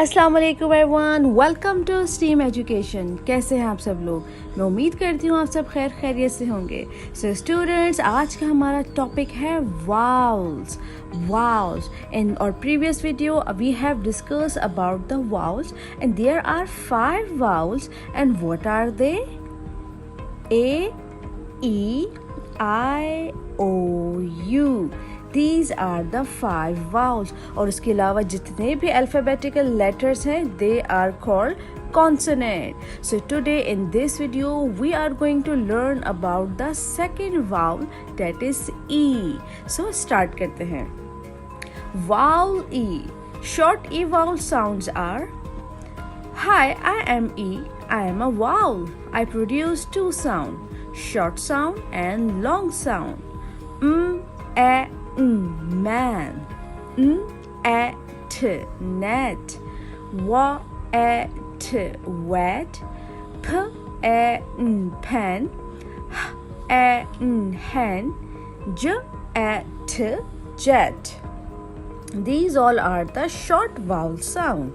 अस्सलाम वालेकुम everyone, welcome to STEAM education. कैसे हैं आप सब लोग? मैं उम्मीद करती हूँ आप सब खैर खैरियत से होंगे। सो स्टूडेंट्स, आज का हमारा टॉपिक है vowels. Vowels in our previous video we have discussed about the vowels and there are 5 vowels and what are they? A, E, I, O, U. These are the 5 vowels. और इसके अलावा जितने भी alphabetical letters हैं, they are called consonant. So today in this video we are going to learn about the second vowel, that is E. So start करते हैं. Vowel E. Short E vowel sounds are: Hi, I am E. I am a vowel. I produce 2 sounds, short sound and long sound. Man. T, net. Wet. Pen. Hen. Jet. These all are the short vowel sound.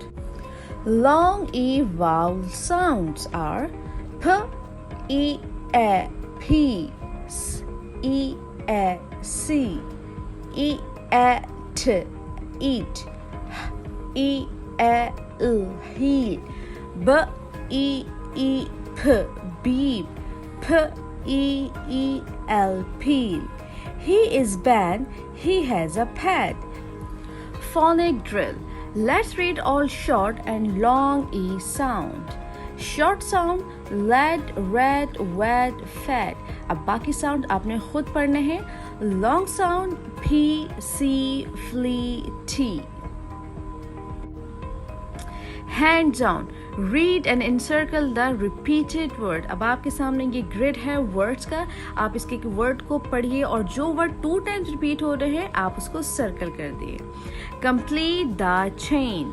Long E vowel sounds are P, E, A, P, S, E, A, C, E, A, T, eat, H, E, A, L, heal, B, E, E, P, beep, P, E, E, L, peel. He is bad, he has a pet. Phonic drill. Let's read all short and long E sound. Short sound lead, red, wet, fat. अब बाकी sound आपने खुद पढ़ने हैं. Long sound P, C, flea, T. Hands on. Read and encircle the repeated word. अब आपके सामने ये ग्रिड है वर्ड्स का. आप इसके वर्ड को पढ़िए और जो वर्ड 2 टाइम्स रिपीट हो रहे हैं आप उसको सर्कल कर दिए. Complete the chain.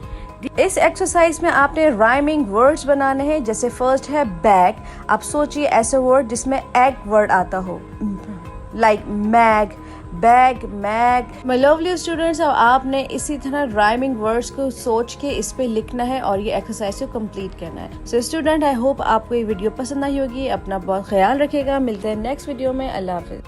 इस एक्सरसाइज में आपने राइमिंग वर्ड्स बनाने हैं. जैसे फर्स्ट है बैग. आप सोचिए ऐसा वर्ड जिसमें एग वर्ड आता हो, like mag, bag, mag. My lovely students, अब आपने इसी तरह राइमिंग वर्ड्स को सोच के इस पे लिखना है और ये एक्सरसाइज को कंप्लीट करना है. सो स्टूडेंट, आई होप आपको ये वीडियो पसंद आई होगी. अपना बहुत ख्याल रखिएगा. मिलते हैं नेक्स्ट वीडियो में. अल्लाह हाफिज.